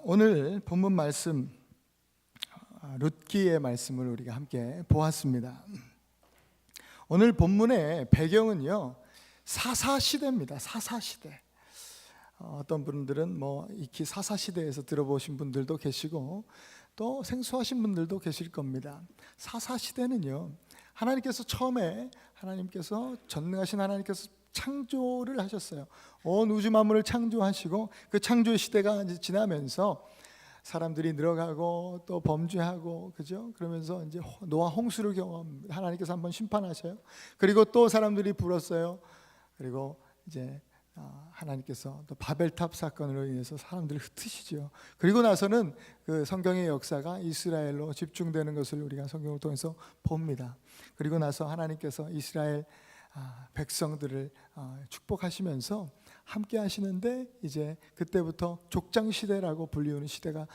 오늘 본문 말씀 룻기의 말씀을 우리가 함께 보았습니다. 오늘 본문의 배경은요 사사시대입니다. 사사시대. 어떤 분들은 익히 사사시대에서 들어보신 분들도 계시고 또 생소하신 분들도 계실 겁니다. 사사시대는요 하나님께서 처음에 전능하신 하나님께서 창조를 하셨어요. 온 우주 만물을 창조하시고 그 창조의 시대가 이제 지나면서 사람들이 늘어가고 또 범죄하고 그죠? 그러면서 이제 노아 홍수를 경험합니다. 하나님께서 한번 심판하셔요. 그리고 또 사람들이 불었어요. 그리고 이제 하나님께서 또 바벨탑 사건으로 인해서 사람들을 흩으시죠. 그리고 나서는 그 성경의 역사가 이스라엘로 집중되는 것을 우리가 성경을 통해서 봅니다. 그리고 나서 하나님께서 이스라엘 백성들을 축복하시면서 함께 하시는데 이제 그때부터 족장 시대라고 불리우는 시대가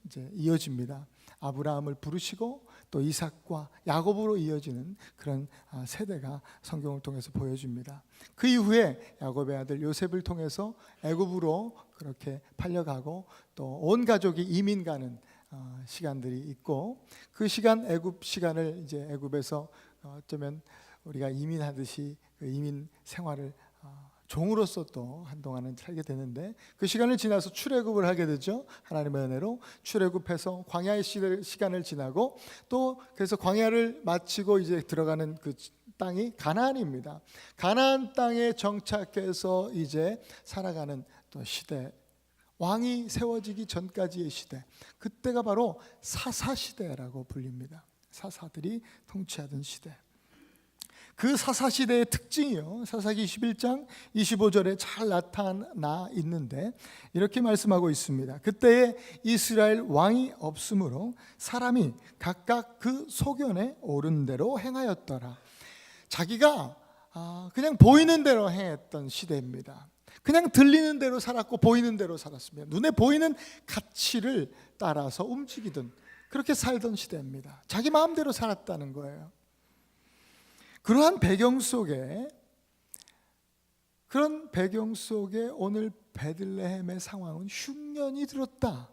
이제 이어집니다. 아브라함을 부르시고 또 이삭과 야곱으로 이어지는 그런 세대가 성경을 통해서 보여줍니다. 그 이후에 야곱의 아들 요셉을 통해서 애굽으로 그렇게 팔려가고 또 온 가족이 이민 가는 시간들이 있고 그 시간 애굽 시간을 이제 애굽에서 어쩌면 우리가 이민하듯이 그 이민 생활을 종으로서 또 한동안은 살게 되는데 그 시간을 지나서 출애굽을 하게 되죠. 하나님의 은혜로 출애굽해서 광야의 시간을 지나고 또 그래서 광야를 마치고 이제 들어가는 그 땅이 가나안입니다. 가나안 땅에 정착해서 이제 살아가는 또 시대, 왕이 세워지기 전까지의 시대, 그때가 바로 사사시대라고 불립니다. 사사들이 통치하던 시대. 그 사사시대의 특징이요 사사기 21장 25절에 잘 나타나 있는데 이렇게 말씀하고 있습니다. 그때에 이스라엘 왕이 없으므로 사람이 각각 그 소견에 오른 대로 행하였더라. 자기가 그냥 보이는 대로 행했던 시대입니다. 그냥 들리는 대로 살았고 보이는 대로 살았습니다. 눈에 보이는 가치를 따라서 움직이던 그렇게 살던 시대입니다. 자기 마음대로 살았다는 거예요. 그런 배경 속에 오늘 베들레헴의 상황은 흉년이 들었다.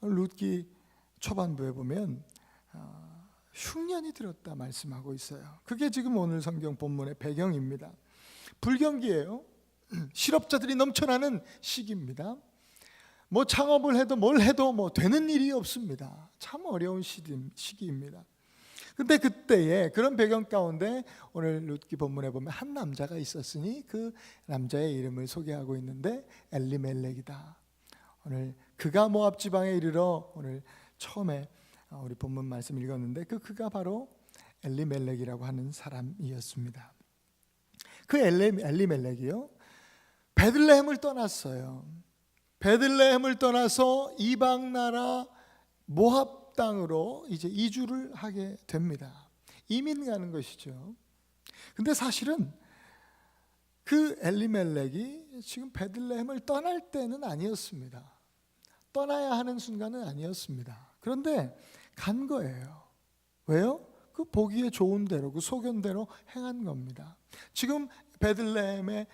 룻기 초반부에 보면 흉년이 들었다 말씀하고 있어요. 그게 지금 오늘 성경 본문의 배경입니다. 불경기예요. 실업자들이 넘쳐나는 시기입니다. 창업을 해도 뭘 해도 되는 일이 없습니다. 참 어려운 시기입니다. 근데 그때에 그런 배경 가운데 오늘 룻기 본문에 보면 한 남자가 있었으니 그 남자의 이름을 소개하고 있는데 엘리멜렉이다. 오늘 그가 모압 지방에 이르러 오늘 처음에 우리 본문 말씀 읽었는데 그가 바로 엘리멜렉이라고 하는 사람이었습니다. 그 엘리멜렉이요 베들레헴을 떠났어요. 베들레헴을 떠나서 이방 나라 모압 땅으로 이제 이주를 하게 됩니다. 이민 가는 것이죠. 근데 사실은 그 엘리멜렉이 지금 베들레헴을 떠날 때는 아니었습니다. 떠나야 하는 순간은 아니었습니다. 그런데 간 거예요. 왜요? 그 보기에 좋은 대로 그 소견대로 행한 겁니다. 지금 베들레헴에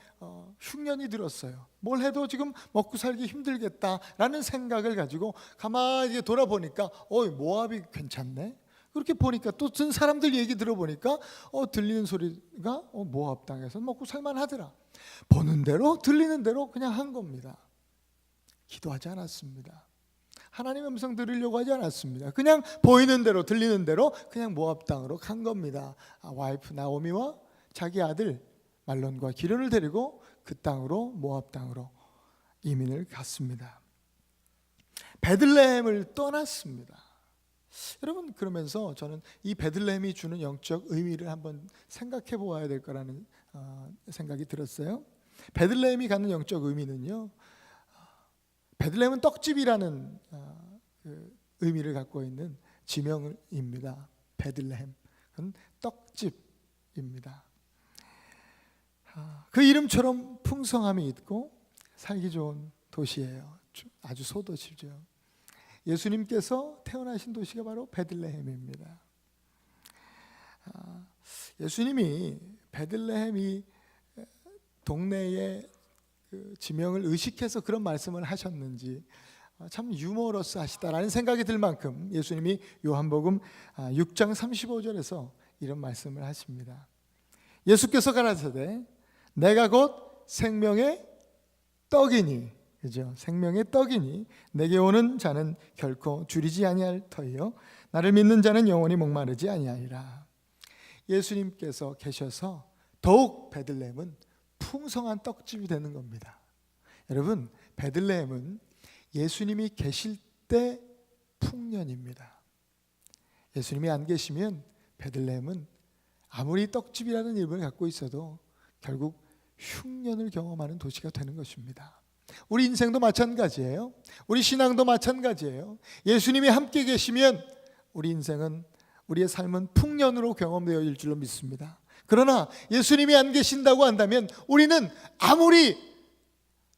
흉년이 들었어요. 뭘 해도 지금 먹고 살기 힘들겠다라는 생각을 가지고 가만히 돌아보니까 모압이 괜찮네. 그렇게 보니까 또 든 사람들 얘기 들어보니까 들리는 소리가 모압 땅에서 먹고 살만하더라. 보는 대로 들리는 대로 그냥 한 겁니다. 기도하지 않았습니다. 하나님의 음성 들으려고 하지 않았습니다. 그냥 보이는 대로 들리는 대로 그냥 모압 땅으로 간 겁니다. 와이프 나오미와 자기 아들 말론과 기련을 데리고 그 땅으로 모압 땅으로 이민을 갔습니다. 베들레헴을 떠났습니다. 여러분 그러면서 저는 이 베들레헴이 주는 영적 의미를 한번 생각해 보아야 될 거라는 생각이 들었어요. 베들레헴이 갖는 영적 의미는요 베들레헴은 떡집이라는 그 의미를 갖고 있는 지명입니다. 베들레헴은 떡집입니다. 그 이름처럼 풍성함이 있고 살기 좋은 도시예요. 아주 소도시죠. 예수님께서 태어나신 도시가 바로 베들레헴입니다. 예수님이 베들레헴이 동네에 그 지명을 의식해서 그런 말씀을 하셨는지 참 유머러스 하시다라는 생각이 들 만큼 예수님이 요한복음 6장 35절에서 이런 말씀을 하십니다. 예수께서 가라사대 내가 곧 생명의 떡이니, 그죠? 생명의 떡이니 내게 오는 자는 결코 줄이지 아니할 터이요 나를 믿는 자는 영원히 목마르지 아니하리라. 예수님께서 계셔서 더욱 베들레헴은 풍성한 떡집이 되는 겁니다. 여러분, 베들레헴은 예수님이 계실 때 풍년입니다. 예수님이 안 계시면 베들레헴은 아무리 떡집이라는 이름을 갖고 있어도 결국 흉년을 경험하는 도시가 되는 것입니다. 우리 인생도 마찬가지예요. 우리 신앙도 마찬가지예요. 예수님이 함께 계시면 우리 인생은, 우리의 삶은 풍년으로 경험되어질 줄로 믿습니다. 그러나 예수님이 안 계신다고 한다면 우리는 아무리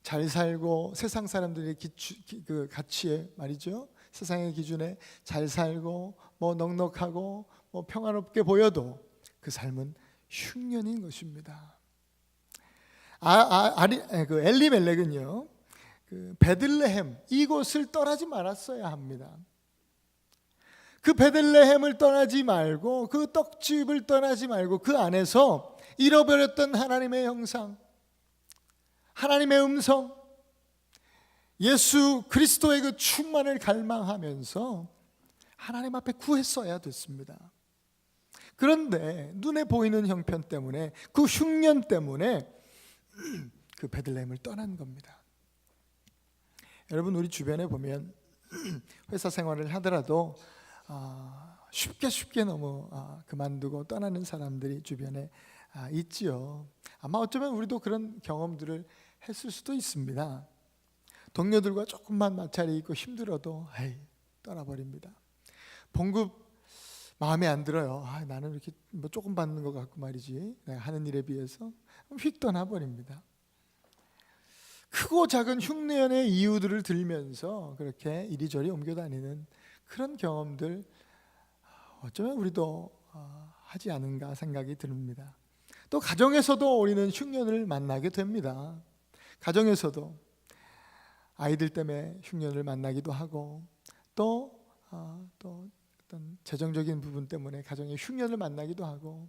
잘 살고 세상 사람들의 그 가치에 말이죠, 세상의 기준에 잘 살고 뭐 넉넉하고 뭐 평화롭게 보여도 그 삶은 흉년인 것입니다. 그 엘리멜렉은요, 그 베들레헴 이곳을 떠나지 말았어야 합니다. 그 베들레헴을 떠나지 말고 그 떡집을 떠나지 말고 그 안에서 잃어버렸던 하나님의 형상, 하나님의 음성, 예수 그리스도의 그 충만을 갈망하면서 하나님 앞에 구했어야 됐습니다. 그런데 눈에 보이는 형편 때문에, 그 흉년 때문에 그 베들레헴을 떠난 겁니다. 여러분, 우리 주변에 보면 회사 생활을 하더라도 쉽게 너무 그만두고 떠나는 사람들이 주변에 있지요. 아마 어쩌면 우리도 그런 경험들을 했을 수도 있습니다. 동료들과 조금만 마찰이 있고 힘들어도 떠나버립니다. 봉급 마음에 안 들어요. 나는 이렇게 뭐 조금 받는 것 같고 말이지, 내가 하는 일에 비해서 휙 떠나버립니다. 크고 작은 흉년의 이유들을 들면서 그렇게 이리저리 옮겨다니는 그런 경험들 어쩌면 우리도 하지 않은가 생각이 듭니다. 또 가정에서도 우리는 흉년을 만나게 됩니다. 가정에서도 아이들 때문에 흉년을 만나기도 하고 또 어떤 재정적인 부분 때문에 가정에 흉년을 만나기도 하고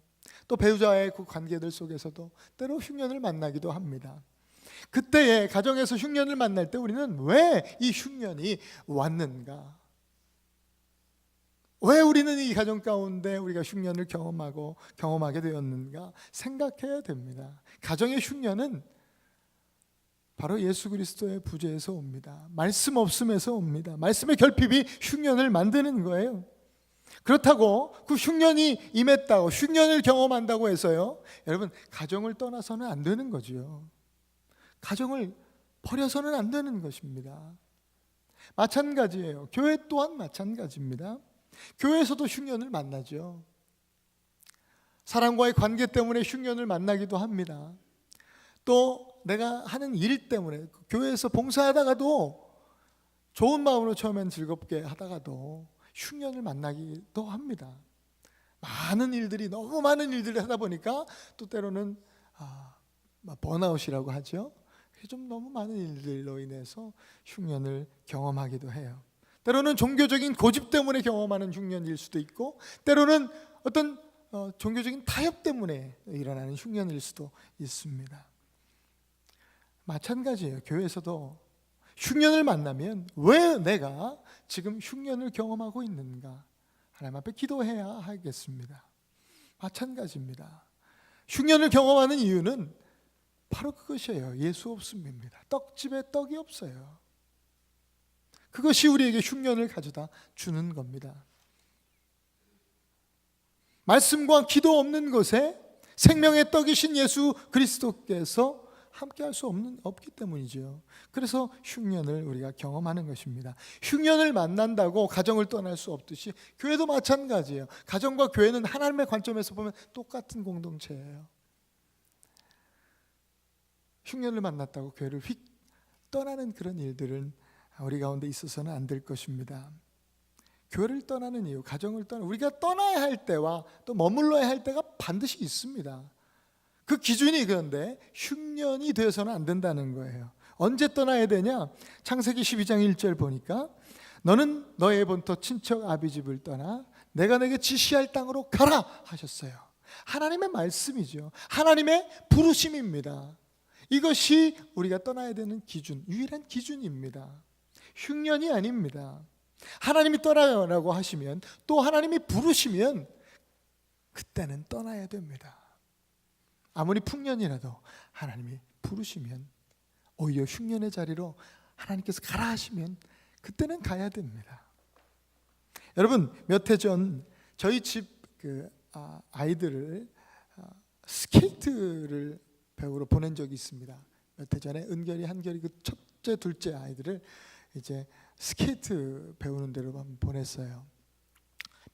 또 배우자와의 그 관계들 속에서도 때로 흉년을 만나기도 합니다. 그때에 가정에서 흉년을 만날 때 우리는 왜 이 흉년이 왔는가? 왜 우리는 이 가정 가운데 우리가 흉년을 경험하게 되었는가 생각해야 됩니다. 가정의 흉년은 바로 예수 그리스도의 부재에서 옵니다. 말씀 없음에서 옵니다. 말씀의 결핍이 흉년을 만드는 거예요. 그렇다고 그 흉년이 임했다고, 흉년을 경험한다고 해서요, 여러분, 가정을 떠나서는 안 되는 거죠. 가정을 버려서는 안 되는 것입니다. 마찬가지예요. 교회 또한 마찬가지입니다. 교회에서도 흉년을 만나죠. 사람과의 관계 때문에 흉년을 만나기도 합니다. 또 내가 하는 일 때문에 교회에서 봉사하다가도 좋은 마음으로 처음엔 즐겁게 하다가도 흉년을 만나기도 합니다. 너무 많은 일들을 하다 보니까 또 때로는 번아웃이라고 하죠. 좀 너무 많은 일들로 인해서 흉년을 경험하기도 해요. 때로는 종교적인 고집 때문에 경험하는 흉년일 수도 있고, 때로는 어떤 종교적인 타협 때문에 일어나는 흉년일 수도 있습니다. 마찬가지예요. 교회에서도 흉년을 만나면 왜 내가 지금 흉년을 경험하고 있는가? 하나님 앞에 기도해야 하겠습니다. 마찬가지입니다. 흉년을 경험하는 이유는 바로 그것이에요. 예수 없음입니다. 떡집에 떡이 없어요. 그것이 우리에게 흉년을 가져다 주는 겁니다. 말씀과 기도 없는 것에 생명의 떡이신 예수 그리스도께서 함께할 수 없기 때문이죠. 그래서 흉년을 우리가 경험하는 것입니다. 흉년을 만난다고 가정을 떠날 수 없듯이 교회도 마찬가지예요. 가정과 교회는 하나님의 관점에서 보면 똑같은 공동체예요. 흉년을 만났다고 교회를 휙 떠나는 그런 일들은 우리 가운데 있어서는 안 될 것입니다. 교회를 떠나는 이유, 가정을 우리가 떠나야 할 때와 또 머물러야 할 때가 반드시 있습니다. 그 기준이 그런데 흉년이 되어서는 안 된다는 거예요. 언제 떠나야 되냐? 창세기 12장 1절 보니까 너는 너의 본토 친척 아비 집을 떠나 내가 내게 지시할 땅으로 가라 하셨어요. 하나님의 말씀이죠. 하나님의 부르심입니다. 이것이 우리가 떠나야 되는 기준, 유일한 기준입니다. 흉년이 아닙니다. 하나님이 떠나라고 하시면, 또 하나님이 부르시면 그때는 떠나야 됩니다. 아무리 풍년이라도 하나님이 부르시면, 오히려 흉년의 자리로 하나님께서 가라 하시면 그때는 가야 됩니다. 여러분, 몇 해 전 저희 집 아이들을 스케이트를 배우러 보낸 적이 있습니다. 몇 해 전에 은결이, 한결이 그 첫째, 둘째 아이들을 이제 스케이트 배우는 데로 한번 보냈어요.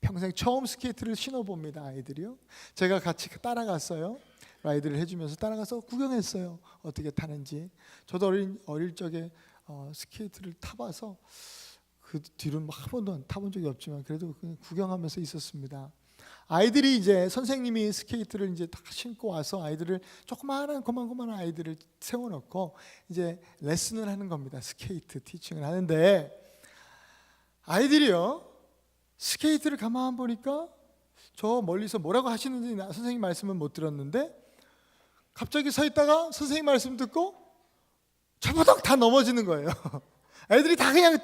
평생 처음 스케이트를 신어봅니다, 아이들이요. 제가 같이 따라갔어요. 라이드를 해주면서 따라가서 구경했어요. 어떻게 타는지. 저도 어릴 적에 스케이트를 타봐서 그 뒤로는 한 번도 타본 적이 없지만 그래도 그냥 구경하면서 있었습니다. 아이들이 이제 선생님이 스케이트를 이제 다 신고 와서 아이들을 조그마한 고만고만한 아이들을 세워놓고 이제 레슨을 하는 겁니다. 스케이트 티칭을 하는데 아이들이요 스케이트를 가만 보니까 저 멀리서 뭐라고 하시는지 선생님 말씀은 못 들었는데 갑자기 서 있다가 선생님 말씀 듣고 저보덕 다 넘어지는 거예요. 애들이 다 그냥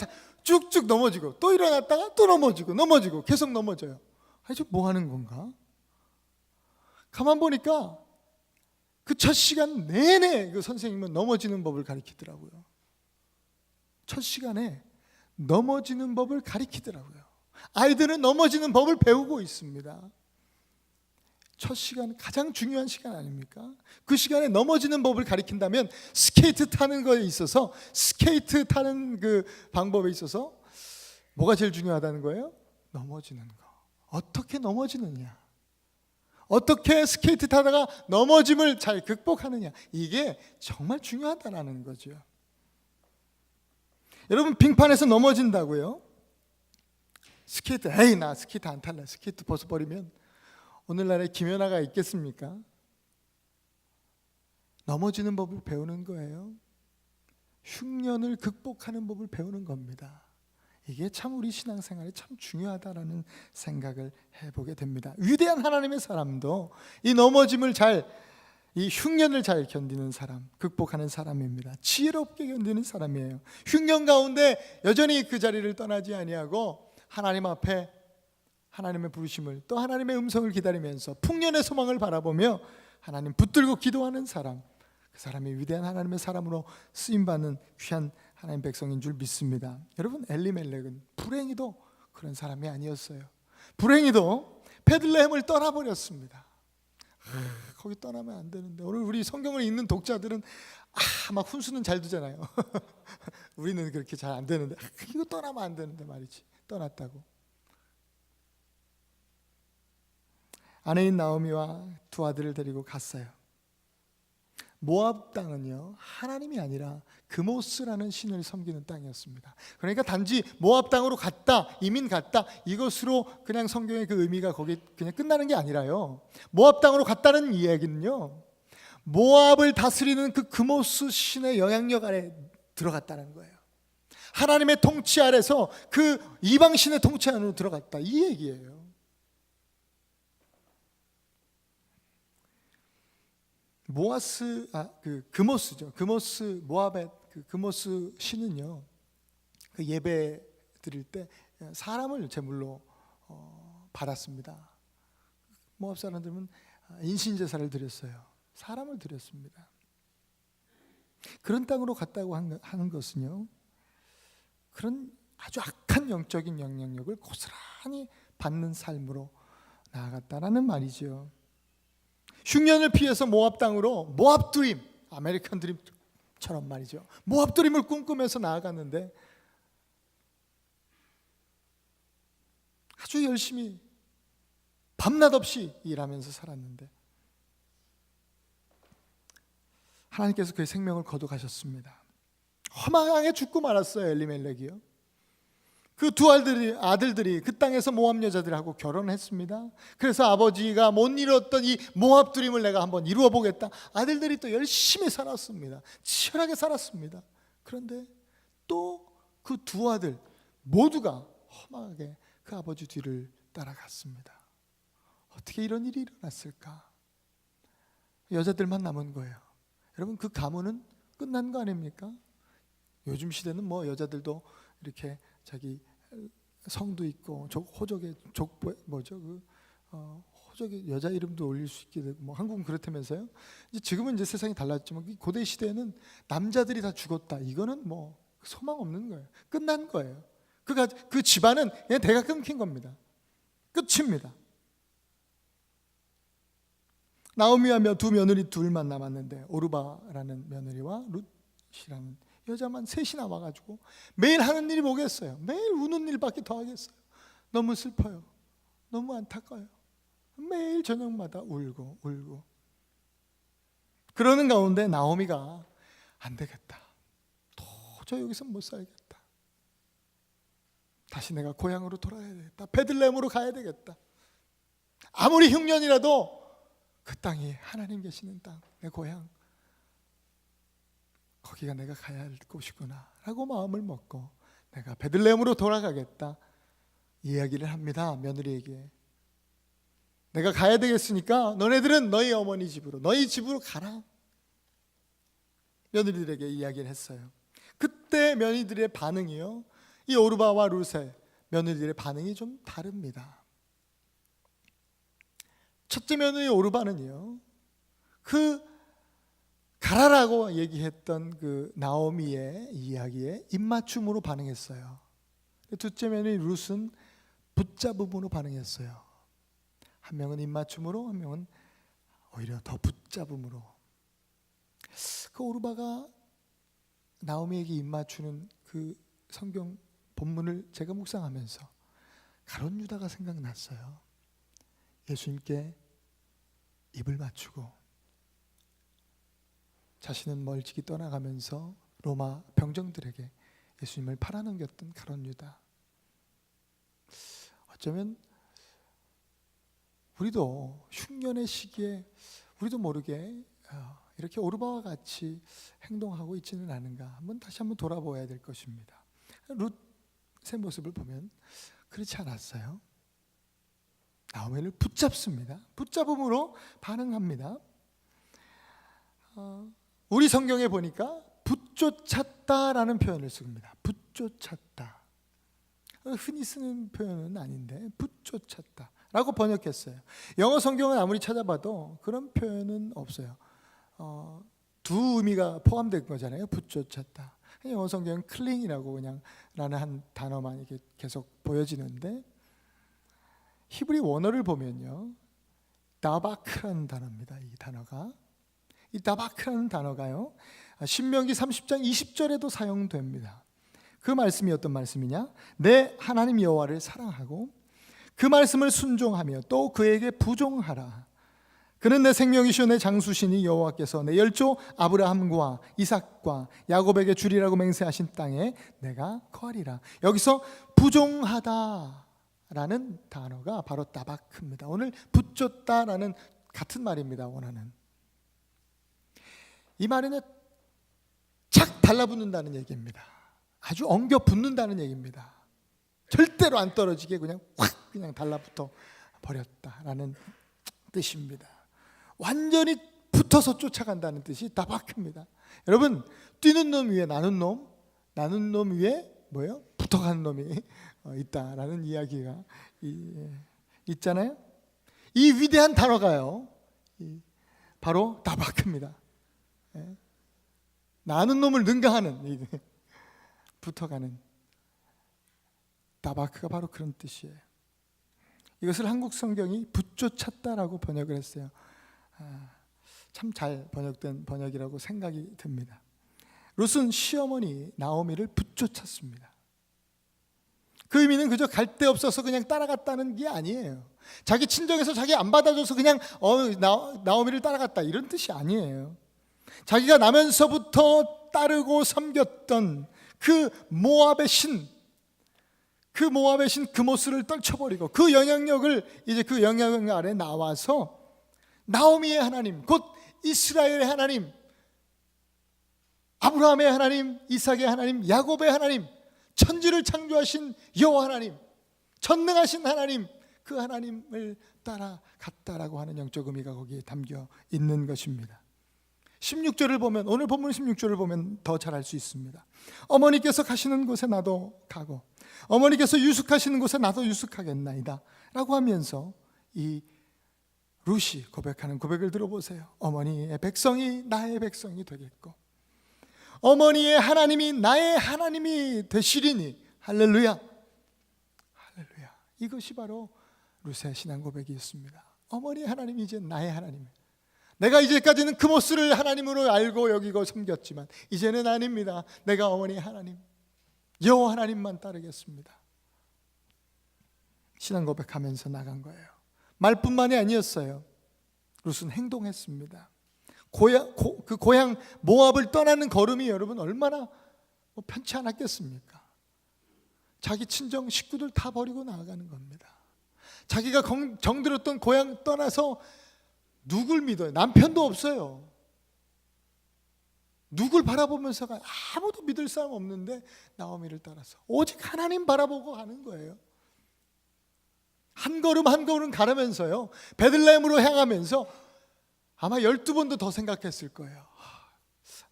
쭉쭉 넘어지고 또 일어났다가 또 넘어지고 계속 넘어져요. 아니 저 뭐 하는 건가? 가만 보니까 그 첫 시간 내내 그 선생님은 넘어지는 법을 가르치더라고요. 첫 시간에 넘어지는 법을 가르치더라고요. 아이들은 넘어지는 법을 배우고 있습니다. 첫 시간 가장 중요한 시간 아닙니까? 그 시간에 넘어지는 법을 가르친다면 스케이트 타는 거에 있어서 스케이트 타는 그 방법에 있어서 뭐가 제일 중요하다는 거예요? 넘어지는 거. 어떻게 넘어지느냐? 어떻게 스케이트 타다가 넘어짐을 잘 극복하느냐? 이게 정말 중요하다는 거죠. 여러분 빙판에서 넘어진다고요? 스케이트 에이 나 스케이트 안 탈래. 스케이트 벗어버리면 오늘날에 김연아가 있겠습니까? 넘어지는 법을 배우는 거예요. 흉년을 극복하는 법을 배우는 겁니다. 이게 참 우리 신앙생활에 참 중요하다라는 생각을 해보게 됩니다. 위대한 하나님의 사람도 이 넘어짐을 이 흉년을 잘 견디는 사람, 극복하는 사람입니다. 지혜롭게 견디는 사람이에요. 흉년 가운데 여전히 그 자리를 떠나지 아니하고 하나님 앞에 하나님의 부르심을 또 하나님의 음성을 기다리면서 풍년의 소망을 바라보며 하나님 붙들고 기도하는 사람, 그 사람이 위대한 하나님의 사람으로 쓰임받는 귀한 하나님 백성인 줄 믿습니다. 여러분 엘리멜렉은 불행히도 그런 사람이 아니었어요. 불행히도 베들레헴을 떠나버렸습니다. 거기 떠나면 안 되는데. 오늘 우리 성경을 읽는 독자들은 막 훈수는 잘 두잖아요. 우리는 그렇게 잘 안 되는데 이거 떠나면 안 되는데 말이지. 떠났다고. 아내인 나오미와 두 아들을 데리고 갔어요. 모압 땅은요 하나님이 아니라 그모스라는 신을 섬기는 땅이었습니다. 그러니까 단지 모압 땅으로 갔다, 이민 갔다 이것으로 그냥 성경의 그 의미가 거기 그냥 끝나는 게 아니라요. 모압 땅으로 갔다는 이야기는요 모압을 다스리는 그 그모스 신의 영향력 아래 들어갔다는 거예요. 하나님의 통치 아래서 그 이방 신의 통치 안으로 들어갔다 이 얘기예요. 그모스죠. 그모스 모압의 그 그모스 신은요. 그 예배 드릴 때 사람을 제물로 받았습니다. 모압 사람들은 인신 제사를 드렸어요. 사람을 드렸습니다. 그런 땅으로 갔다고 하는 것은요. 그런 아주 악한 영적인 영향력을 고스란히 받는 삶으로 나아갔다라는 말이죠. 흉년을 피해서 모압 땅으로 모압 드림, 아메리칸 드림처럼 말이죠. 모압 드림을 꿈꾸면서 나아갔는데 아주 열심히 밤낮 없이 일하면서 살았는데 하나님께서 그의 생명을 거둬가셨습니다. 험하게 죽고 말았어요. 엘리멜렉이요. 그 두 아들들이 그 땅에서 모압 여자들하고 결혼했습니다. 그래서 아버지가 못 이뤘던 이 모압 드림을 내가 한번 이루어 보겠다. 아들들이 또 열심히 살았습니다. 치열하게 살았습니다. 그런데 또 그 두 아들 모두가 험하게 그 아버지 뒤를 따라갔습니다. 어떻게 이런 일이 일어났을까? 여자들만 남은 거예요. 여러분, 그 가문은 끝난 거 아닙니까? 요즘 시대는 뭐 여자들도 이렇게 자기 성도 있고 호적에 호적에 여자 이름도 올릴 수 있게 되고, 뭐 한국은 그렇다면서요. 지금은 이제 세상이 달랐지만 고대 시대에는 남자들이 다 죽었다. 이거는 뭐 소망 없는 거예요. 끝난 거예요. 그 집안은 그냥 대가 끊긴 겁니다. 끝입니다. 나오미와 두 며느리 둘만 남았는데 오르바라는 며느리와 룻이라는 여자만 셋이나 와가지고 매일 하는 일이 뭐겠어요? 매일 우는 일밖에 더 하겠어요. 너무 슬퍼요. 너무 안타까워요. 매일 저녁마다 울고 그러는 가운데 나오미가 안 되겠다. 도저히 여기서 못 살겠다. 다시 내가 고향으로 돌아가야 되겠다. 베들레헴으로 가야 되겠다. 아무리 흉년이라도 그 땅이 하나님 계시는 땅, 내 고향, 거기가 내가 가야 할 곳이구나 라고 마음을 먹고 내가 베들레헴으로 돌아가겠다 이야기를 합니다. 며느리에게. 내가 가야 되겠으니까 너네들은 너희 어머니 집으로, 너희 집으로 가라. 며느리들에게 이야기를 했어요. 그때 며느리들의 반응이요, 이 오르바와 룻의 며느리들의 반응이 좀 다릅니다. 첫째 며느리 오르바는요, 그 가라라고 얘기했던 그 나오미의 이야기에 입맞춤으로 반응했어요. 둘째 며느리 룻은 붙잡음으로 반응했어요. 한 명은 입맞춤으로, 한 명은 오히려 더 붙잡음으로. 그 오르바가 나오미에게 입맞추는 그 성경 본문을 제가 묵상하면서 가룟 유다가 생각났어요. 예수님께 입을 맞추고 자신은 멀찍이 떠나가면서 로마 병정들에게 예수님을 팔아넘겼던 가룟 유다. 어쩌면 우리도 흉년의 시기에 우리도 모르게 이렇게 오르바와 같이 행동하고 있지는 않은가, 다시 한번 돌아보아야 될 것입니다. 룻의 모습을 보면 그렇지 않았어요. 나오미를 붙잡습니다. 붙잡음으로 반응합니다. 우리 성경에 보니까 붙쫓았다라는 표현을 씁니다. 붙쫓았다. 흔히 쓰는 표현은 아닌데 붙쫓았다라고 번역했어요. 영어 성경은 아무리 찾아봐도 그런 표현은 없어요. 두 의미가 포함된 거잖아요. 붙쫓았다. 영어 성경은 클링이라고 그냥 라는 한 단어만 이렇게 계속 보여지는데, 히브리 원어를 보면요, 다바크라는 단어입니다. 이 단어가, 이 다바크라는 단어가요, 신명기 30장 20절에도 사용됩니다. 그 말씀이 어떤 말씀이냐? 내 하나님 여호와를 사랑하고 그 말씀을 순종하며 또 그에게 부종하라. 그는 내 생명이시오 내 장수시니 여호와께서 내 열조 아브라함과 이삭과 야곱에게 주리라고 맹세하신 땅에 내가 거하리라. 여기서 부종하다라는 단어가 바로 다바크입니다. 오늘 붙줬다라는 같은 말입니다. 원하는 이 말은 착 달라붙는다는 얘기입니다. 아주 엉겨 붙는다는 얘기입니다. 절대로 안 떨어지게 그냥 확 그냥 달라붙어 버렸다라는 뜻입니다. 완전히 붙어서 쫓아간다는 뜻이 다바크입니다. 여러분, 뛰는 놈 위에 나는 놈 위에 뭐예요? 붙어가는 놈이 있다라는 이야기가 있잖아요. 이 위대한 단어가요, 바로 다바크입니다. 나는 놈을 능가하는, 붙어가는 다바크가 바로 그런 뜻이에요. 이것을 한국 성경이 붙쫓았다라고 번역을 했어요. 참 잘 번역된 번역이라고 생각이 듭니다. 룻은 시어머니 나오미를 붙쫓았습니다. 그 의미는 그저 갈 데 없어서 그냥 따라갔다는 게 아니에요. 자기 친정에서 자기 안 받아줘서 그냥 나오미를 따라갔다, 이런 뜻이 아니에요. 자기가 나면서부터 따르고 섬겼던 그 모압의 신, 그 모압의 신 그모스를 떨쳐버리고 그 영향력을 이제 그 영향력 아래 나와서 나오미의 하나님, 곧 이스라엘의 하나님, 아브라함의 하나님, 이삭의 하나님, 야곱의 하나님, 천지를 창조하신 여호와 하나님, 전능하신 하나님, 그 하나님을 따라갔다라고 하는 영적 의미가 거기에 담겨 있는 것입니다. 16절을 보면, 오늘 본문 16절을 보면 더 잘 알 수 있습니다. 어머니께서 가시는 곳에 나도 가고 어머니께서 유숙하시는 곳에 나도 유숙하겠나이다 라고 하면서 이 룻이 고백하는 고백을 들어보세요. 어머니의 백성이 나의 백성이 되겠고 어머니의 하나님이 나의 하나님이 되시리니 할렐루야, 할렐루야. 이것이 바로 룻의 신앙 고백이었습니다. 어머니의 하나님이 이제 나의 하나님. 내가 이제까지는 그모스를 하나님으로 알고 여기고 섬겼지만 이제는 아닙니다. 내가 어머니의 하나님, 여호와 하나님만 따르겠습니다. 신앙 고백하면서 나간 거예요. 말뿐만이 아니었어요. 룻은 행동했습니다. 그 고향 모압을 떠나는 걸음이 여러분 얼마나 편치 않았겠습니까? 자기 친정 식구들 다 버리고 나아가는 겁니다. 자기가 정들었던 고향 떠나서 누굴 믿어요? 남편도 없어요. 누굴 바라보면서가 아무도 믿을 사람 없는데 나오미를 따라서 오직 하나님 바라보고 가는 거예요. 한 걸음 한 걸음 가면서요, 베들레헴으로 향하면서 아마 12번도 더 생각했을 거예요.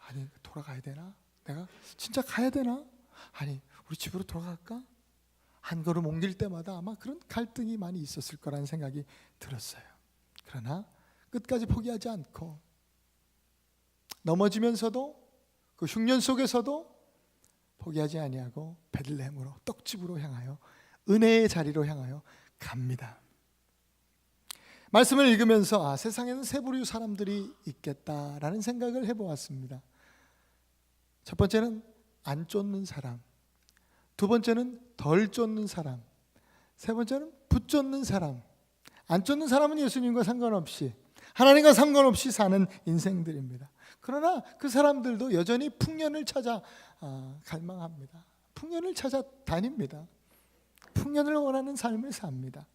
아니, 돌아가야 되나? 내가 진짜 가야 되나? 아니, 우리 집으로 돌아갈까? 한 걸음 옮길 때마다 아마 그런 갈등이 많이 있었을 거라는 생각이 들었어요. 그러나 끝까지 포기하지 않고 넘어지면서도 그 흉년 속에서도 포기하지 아니하고 베들레헴으로, 떡집으로 향하여 은혜의 자리로 향하여 갑니다. 말씀을 읽으면서 세상에는 세 부류 사람들이 있겠다라는 생각을 해보았습니다. 첫 번째는 안 쫓는 사람, 두 번째는 덜 쫓는 사람, 세 번째는 붙쫓는 사람. 안 쫓는 사람은 예수님과 상관없이, 하나님과 상관없이 사는 인생들입니다. 그러나 그 사람들도 여전히 풍년을 찾아 갈망합니다. 풍년을 찾아 다닙니다. 풍년을 원하는 삶을 삽니다.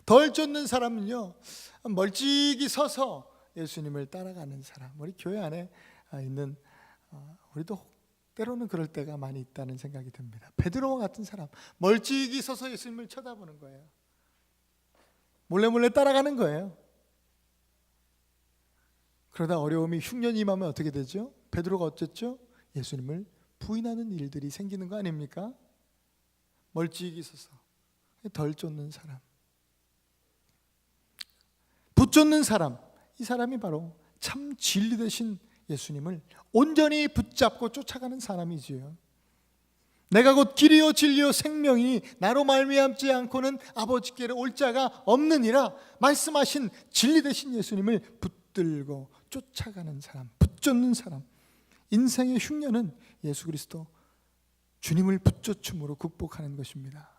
덜 쫓는 사람은요, 멀찍이 서서 예수님을 따라가는 사람. 우리 교회 안에 있는 우리도 때로는 그럴 때가 많이 있다는 생각이 듭니다. 베드로와 같은 사람, 멀찍이 서서 예수님을 쳐다보는 거예요. 몰래 따라가는 거예요. 그러다 어려움이 흉년이 임하면 어떻게 되죠? 베드로가 어쨌죠? 예수님을 부인하는 일들이 생기는 거 아닙니까? 멀찍이 서서 덜 쫓는 사람, 붙쫓는 사람, 이 사람이 바로 참 진리 되신 예수님을 온전히 붙잡고 쫓아가는 사람이지요. 내가 곧 길이요 진리요 생명이니 나로 말미암지 않고는 아버지께로 올 자가 없느니라 말씀하신 진리 되신 예수님을 붙들고 쫓아가는 사람, 붙쫓는 사람. 인생의 흉년은 예수 그리스도 주님을 붙쫓음으로 극복하는 것입니다.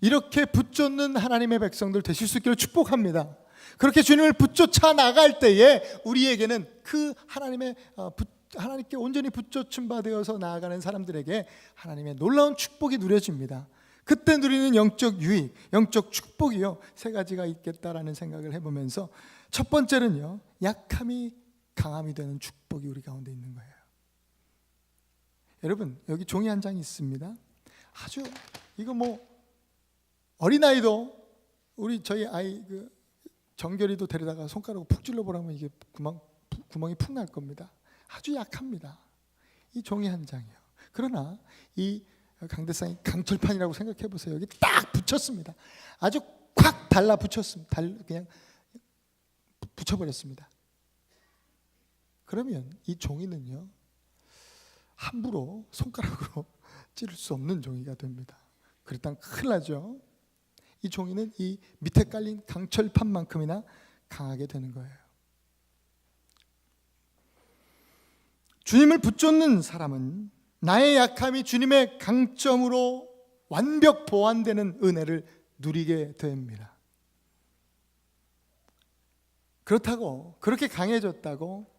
이렇게 붙쫓는 하나님의 백성들 되실 수 있기를 축복합니다. 그렇게 주님을 붙쫓아 나갈 때에 우리에게는 그 하나님께 온전히 붙쫓음 받아서 나아가는 사람들에게 하나님의 놀라운 축복이 누려집니다. 그때 누리는 영적 유익, 영적 축복이요, 세 가지가 있겠다라는 생각을 해보면서 첫 번째는요, 약함이 강함이 되는 축복이 우리 가운데 있는 거예요. 여러분, 여기 종이 한 장이 있습니다. 아주 이거 어린아이도 저희 아이 정결이도 데려다가 손가락으로 푹 찔러보라면 이게 구멍이 푹 날 겁니다. 아주 약합니다. 이 종이 한 장이요. 그러나 이 강대상이 강철판이라고 생각해 보세요. 여기 딱 붙였습니다. 아주 콱 달라 붙였습니다. 그냥 붙여버렸습니다. 그러면 이 종이는요, 함부로 손가락으로 찌를 수 없는 종이가 됩니다. 그랬다면 큰일 나죠. 이 종이는 이 밑에 깔린 강철판만큼이나 강하게 되는 거예요. 주님을 붙쫓는 사람은 나의 약함이 주님의 강점으로 완벽 보완되는 은혜를 누리게 됩니다. 그렇다고 그렇게 강해졌다고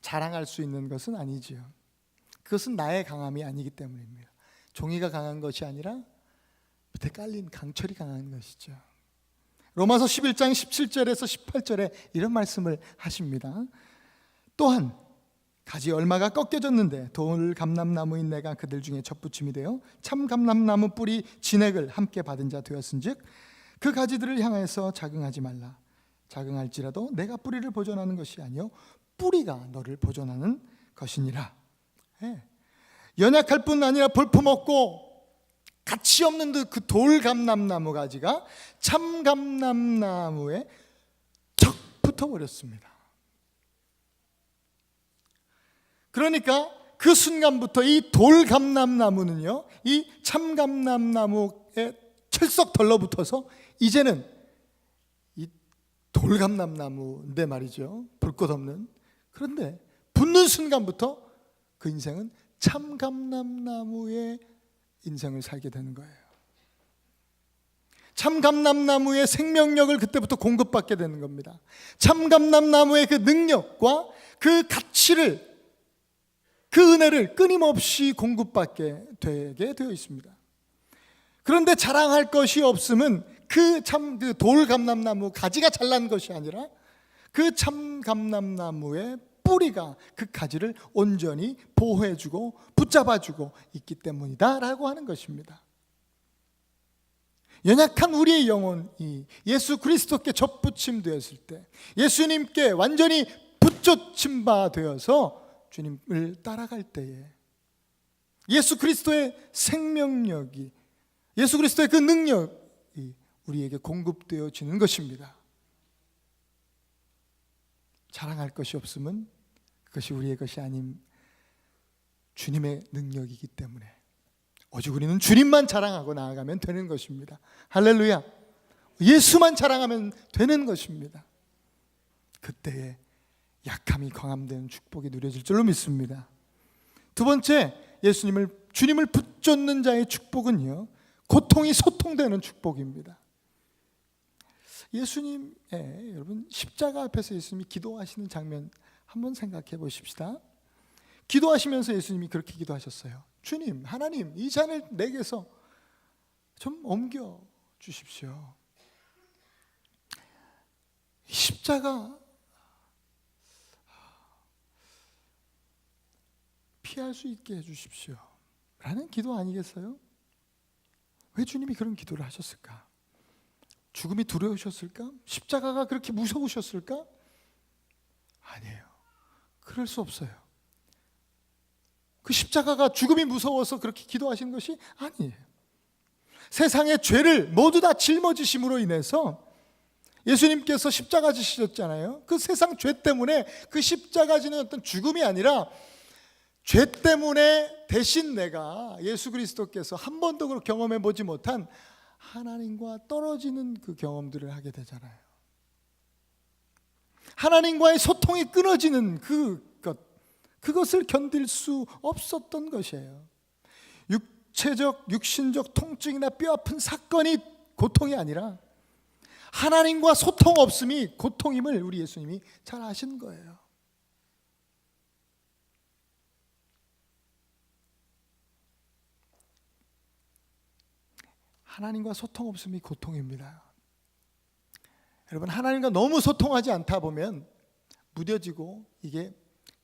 자랑할 수 있는 것은 아니지요. 그것은 나의 강함이 아니기 때문입니다. 종이가 강한 것이 아니라 밑에 깔린 강철이 강한 것이죠. 로마서 11장 17절에서 18절에 이런 말씀을 하십니다. 또한 가지 얼마가 꺾여졌는데 돌 감람나무인 내가 그들 중에 접붙임이 되어 참 감람나무 뿌리 진액을 함께 받은 자 되었은즉 그 가지들을 향하여서 자긍하지 말라. 자긍할지라도 내가 뿌리를 보존하는 것이 아니요 뿌리가 너를 보존하는 것이니라. 연약할 뿐 아니라 볼품없고 가치 없는 그 돌감람나무 가지가 참감람나무에 척 붙어버렸습니다. 그러니까 그 순간부터 이 돌감람나무는요, 이 참감람나무에 철썩 덜러붙어서 이제는 이 돌감람나무인데 말이죠, 볼 것 없는. 그런데 붙는 순간부터 그 인생은 참감람나무의 인생을 살게 되는 거예요. 참감람나무의 생명력을 그때부터 공급받게 되는 겁니다. 참감람나무의 그 능력과 그 가치를, 그 은혜를 끊임없이 공급받게 되게 되어 있습니다. 그런데 자랑할 것이 없음은 그 돌감람나무 가지가 잘난 것이 아니라 그 참감람나무의 뿌리가 그 가지를 온전히 보호해주고 붙잡아주고 있기 때문이다라고 하는 것입니다. 연약한 우리의 영혼이 예수 그리스도께 접붙임되었을 때, 예수님께 완전히 붙잡힌 바 되어서 주님을 따라갈 때에 예수 그리스도의 생명력이, 예수 그리스도의 그 능력이 우리에게 공급되어지는 것입니다. 자랑할 것이 없음은 그것이 우리의 것이 아닌 주님의 능력이기 때문에 오직 우리는 주님만 자랑하고 나아가면 되는 것입니다. 할렐루야. 예수만 자랑하면 되는 것입니다. 그때에 약함이 강함되는 축복이 누려질 줄로 믿습니다. 두 번째, 주님을 붙잡는 자의 축복은요, 고통이 소통되는 축복입니다. 여러분 십자가 앞에서 예수님이 기도하시는 장면 한번 생각해 보십시다. 기도하시면서 예수님이 그렇게 기도하셨어요. 주님, 하나님, 이 잔을 내게서 좀 옮겨 주십시오. 십자가 피할 수 있게 해주십시오 라는 기도 아니겠어요? 왜 주님이 그런 기도를 하셨을까? 죽음이 두려우셨을까? 십자가가 그렇게 무서우셨을까? 아니에요. 그럴 수 없어요. 그 십자가가 죽음이 무서워서 그렇게 기도하신 것이 아니에요. 세상의 죄를 모두 다 짊어지심으로 인해서 예수님께서 십자가 지셨잖아요. 그 세상 죄 때문에 그 십자가 지는 어떤 죽음이 아니라 죄 때문에 대신 내가 예수 그리스도께서 한 번도 그렇게 경험해 보지 못한 하나님과 떨어지는 그 경험들을 하게 되잖아요. 하나님과의 소통이 끊어지는 그것을 견딜 수 없었던 것이에요. 육신적 통증이나 뼈아픈 사건이 고통이 아니라 하나님과 소통 없음이 고통임을 우리 예수님이 잘 아신 거예요. 하나님과 소통 없음이 고통입니다. 여러분, 하나님과 너무 소통하지 않다 보면 무뎌지고 이게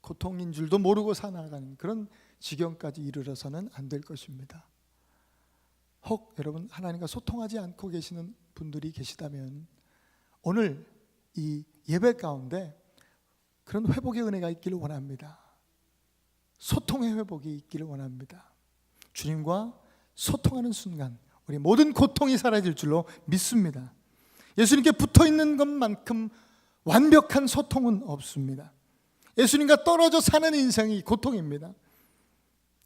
고통인 줄도 모르고 살아가는 그런 지경까지 이르러서는 안 될 것입니다. 혹 여러분 하나님과 소통하지 않고 계시는 분들이 계시다면 오늘 이 예배 가운데 그런 회복의 은혜가 있기를 원합니다. 소통의 회복이 있기를 원합니다. 주님과 소통하는 순간 우리 모든 고통이 사라질 줄로 믿습니다. 예수님께 붙어있는 것만큼 완벽한 소통은 없습니다. 예수님과 떨어져 사는 인생이 고통입니다.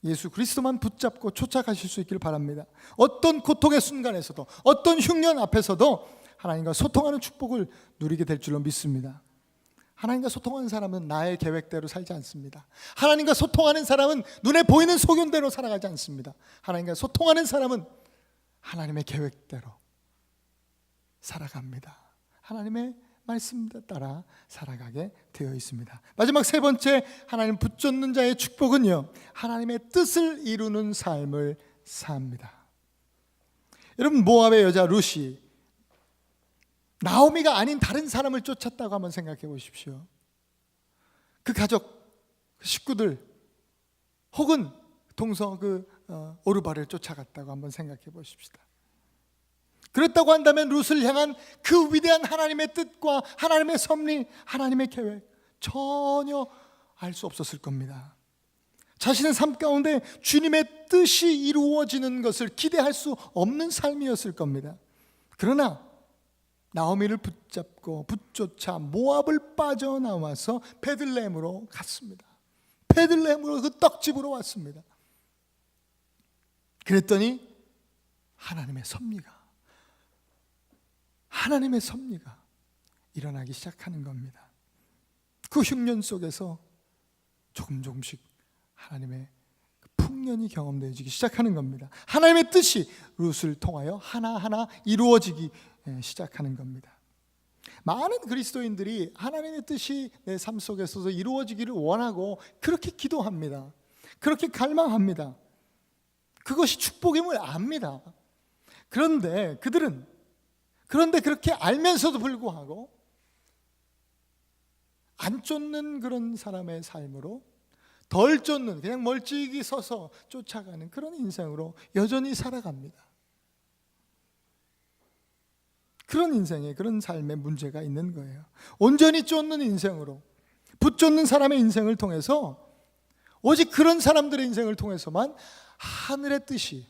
예수 그리스도만 붙잡고 쫓아가실 수 있기를 바랍니다. 어떤 고통의 순간에서도, 어떤 흉년 앞에서도 하나님과 소통하는 축복을 누리게 될 줄로 믿습니다. 하나님과 소통하는 사람은 나의 계획대로 살지 않습니다. 하나님과 소통하는 사람은 눈에 보이는 소견대로 살아가지 않습니다. 하나님과 소통하는 사람은 하나님의 계획대로 살아갑니다. 하나님의 말씀 따라 살아가게 되어 있습니다. 마지막 세 번째, 하나님 붙잡는 자의 축복은요, 하나님의 뜻을 이루는 삶을 삽니다. 여러분, 모압의 여자 룻이 나오미가 아닌 다른 사람을 쫓았다고 한번 생각해 보십시오. 그 가족, 그 식구들 혹은 동서 오르바를 쫓아갔다고 한번 생각해 보십시다. 그렇다고 한다면 룻을 향한 그 위대한 하나님의 뜻과 하나님의 섭리, 하나님의 계획 전혀 알 수 없었을 겁니다. 자신의 삶 가운데 주님의 뜻이 이루어지는 것을 기대할 수 없는 삶이었을 겁니다. 그러나 나오미를 붙잡고 붙쫓아 모압을 빠져나와서 베들레헴으로 갔습니다. 베들레헴으로 그 떡집으로 왔습니다. 그랬더니 하나님의 섭리가 일어나기 시작하는 겁니다. 그 흉년 속에서 조금씩 하나님의 풍년이 경험되어지기 시작하는 겁니다. 하나님의 뜻이 룻을 통하여 하나하나 이루어지기 시작하는 겁니다. 많은 그리스도인들이 하나님의 뜻이 내 삶 속에서 이루어지기를 원하고 그렇게 기도합니다. 그렇게 갈망합니다. 그것이 축복임을 압니다. 그런데 그렇게 알면서도 불구하고 안 쫓는 그런 사람의 삶으로, 덜 쫓는, 그냥 멀찍이 서서 쫓아가는 그런 인생으로 여전히 살아갑니다. 그런 인생에, 그런 삶에 문제가 있는 거예요. 온전히 쫓는 인생으로, 붙쫓는 사람의 인생을 통해서, 오직 그런 사람들의 인생을 통해서만 하늘의 뜻이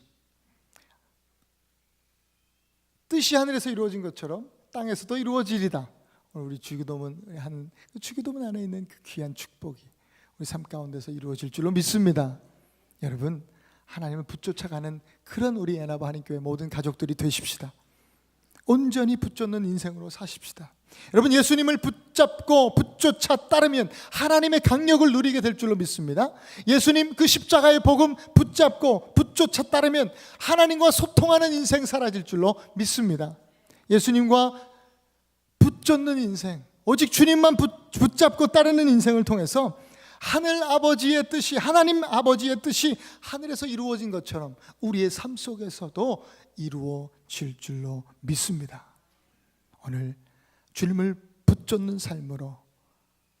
하늘에서 이루어진 것처럼 땅에서도 이루어지리다. 오늘 우리 주기도문 하는 그 주기도문 안에 있는 그 귀한 축복이 우리 삶 가운데서 이루어질 줄로 믿습니다. 여러분, 하나님을 붙쫓아가는 그런 우리 에나바 한인교회 모든 가족들이 되십시다. 온전히 붙쫓는 인생으로 사십시다. 여러분, 예수님을 붙잡고 붙쫓아 따르면 하나님의 강력을 누리게 될 줄로 믿습니다. 예수님 그 십자가의 복음 붙잡고 붙쫓아 따르면 하나님과 소통하는 인생 사라질 줄로 믿습니다. 예수님과 붙쫓는 인생, 오직 주님만 붙잡고 따르는 인생을 통해서 하늘 아버지의 뜻이, 하나님 아버지의 뜻이 하늘에서 이루어진 것처럼 우리의 삶 속에서도 이루어질 줄로 믿습니다. 오늘 주님을 붙쫓는 삶으로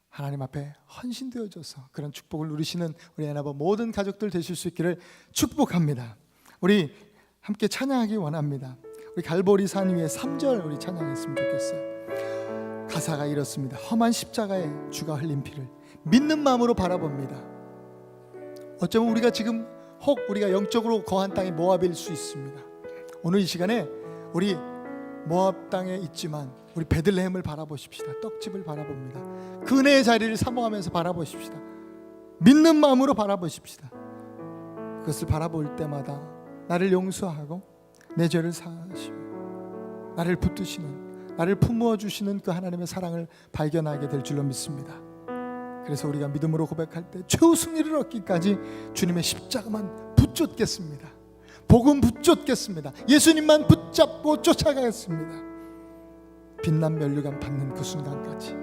하나님 앞에 헌신되어져서 그런 축복을 누리시는 우리 에나바 모든 가족들 되실 수 있기를 축복합니다. 우리 함께 찬양하기 원합니다. 우리 갈보리 산 위에 3절 우리 찬양했으면 좋겠어요. 가사가 이렇습니다. 험한 십자가에 주가 흘린 피를 믿는 마음으로 바라봅니다. 어쩌면 우리가 지금 혹 우리가 영적으로 거한 땅이 모압일 수 있습니다. 오늘 이 시간에 우리 모압 땅에 있지만 우리 베들레헴을 바라보십시다. 떡집을 바라봅니다. 그 은혜의 자리를 사모하면서 바라보십시다. 믿는 마음으로 바라보십시다. 그것을 바라볼 때마다 나를 용서하고 내 죄를 사하시고 나를 붙드시는, 나를 품어 주시는 그 하나님의 사랑을 발견하게 될 줄로 믿습니다. 그래서 우리가 믿음으로 고백할 때 최후 승리를 얻기까지 주님의 십자가만 붙잡겠습니다. 복음 붙잡겠습니다. 예수님만 붙잡고 쫓아가겠습니다. 빛난 면류관 받는 그 순간까지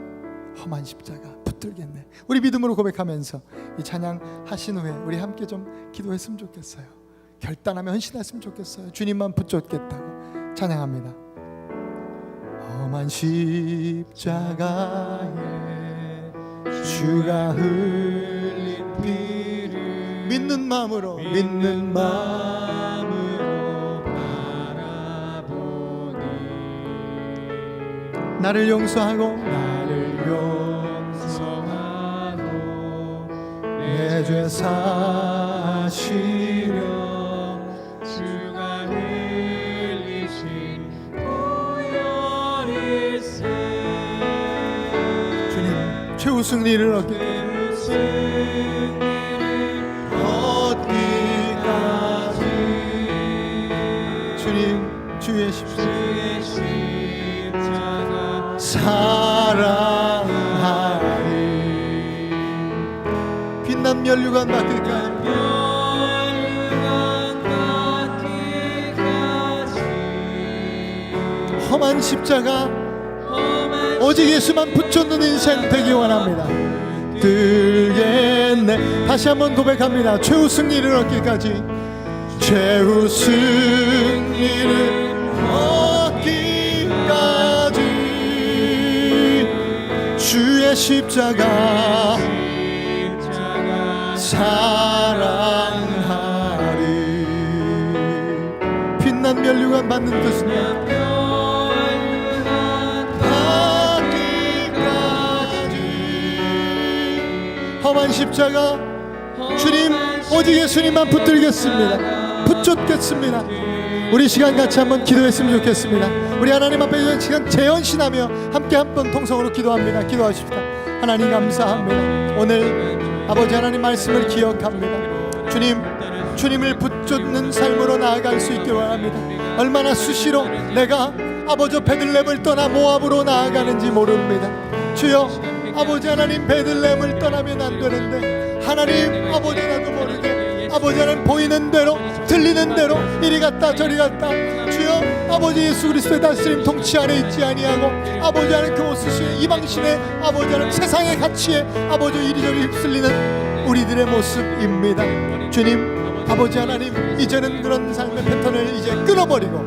험한 십자가 붙들겠네. 우리 믿음으로 고백하면서 이 찬양 하신 후에 우리 함께 좀 기도했으면 좋겠어요. 결단하며 헌신했으면 좋겠어요. 주님만 붙잡겠다고 찬양합니다. 험한 십자가에 주가 흘린 피를 믿는 마음으로 바라보니 나를 용서하고 내 죄 사시려 주가 흘리신 보혈일세. 주님 최후 승리를 얻기까지 주님 주의 십자가 사랑하리. 빛난 면류관 받기까지 험한 십자가 오직 예수만 붙잡는 인생 되기 원합니다. 들겠네. 다시 한번 고백합니다. 최후 승리를 얻기까지 최후 승리를 얻기까지 주의 십자가 사랑하리. 빛난 면류관 받는 뜻은 험한 십자가 주님 오직 예수님만 붙들겠습니다. 붙잡겠습니다. 우리 시간 같이 한번 기도했으면 좋겠습니다. 우리 하나님 앞에 시간 재연신하며 함께 한번 통성으로 기도합니다. 기도하십시다. 하나님 감사합니다. 오늘 아버지 하나님 말씀을 기억합니다. 주님을 붙잡는 삶으로 나아갈 수 있게 원합니다. 얼마나 수시로 내가 아버지 베들레헴을 떠나 모압으로 나아가는지 모릅니다. 주여 아버지 하나님 베들레헴을 떠나면 안 되는데 하나님 아버지 나도 모르게 아버지 하나님 보이는 대로 들리는 대로 이리 갔다 저리 갔다 주여 아버지 예수 그리스도의 다스림 통치 안에 있지 아니하고 아버지 하나님 그 모습이 이방신의 아버지 하나님 세상의 가치에 아버지 이리저리 휩쓸리는 우리들의 모습입니다. 주님 아버지 하나님 이제는 그런 삶의 패턴을 이제 끊어버리고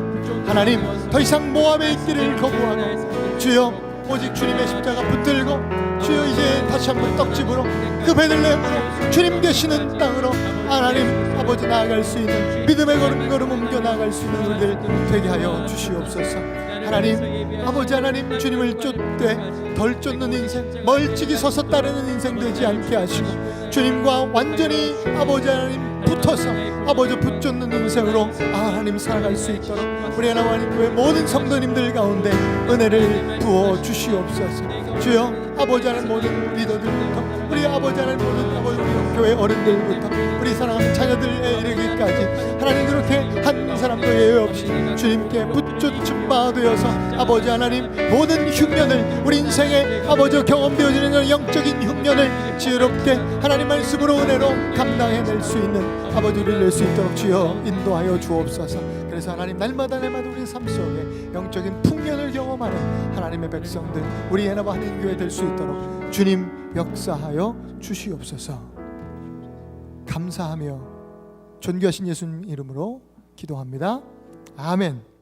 하나님 더 이상 모압에 있기를 거부하고 주여 오직 주님의 십자가 붙들고 주여 이제 다시 한번 떡집으로 그 베들레헴으로 주님 계시는 땅으로 하나님 아버지 나아갈 수 있는 믿음의 걸음걸음 옮겨 나아갈 수 있는 우리들 되게 하여 주시옵소서. 하나님 아버지 하나님 주님을 쫓되 덜 쫓는 인생 멀찍이 서서 따르는 인생 되지 않게 하시고 주님과 완전히 아버지 하나님 붙어서 아버지 붙잡는 인생으로 하나님 살아갈 수 있도록 우리 하나님 교회 모든 성도님들 가운데 은혜를 부어 주시옵소서. 주여 아버지 하나님 모든 리더들부터 우리 아버지 하나님 모든 아버지 우리 교회 어른들부터 우리 사랑하는 자녀들에 이르기까지 하나님 그렇게 한 사람도 예외 없이 주님께 붙잡힌 바 되어서 아버지 하나님 모든 흉년을 우리 인생에 아버지 경험되어지는 영적인 흉년을 지혜롭게 하나님 말씀으로 은혜로 감당해낼 수 있는 아버지를 낼 수 있도록 주여 인도하여 주옵소서. 그래서 하나님 날마다 우리 삶 속에 영적인 풍년을 경험하는 하나님의 백성들 우리 예나바 한인교회 될 수 있도록 주님 역사하여 주시옵소서. 감사하며 존귀하신 예수님 이름으로 기도합니다. 아멘.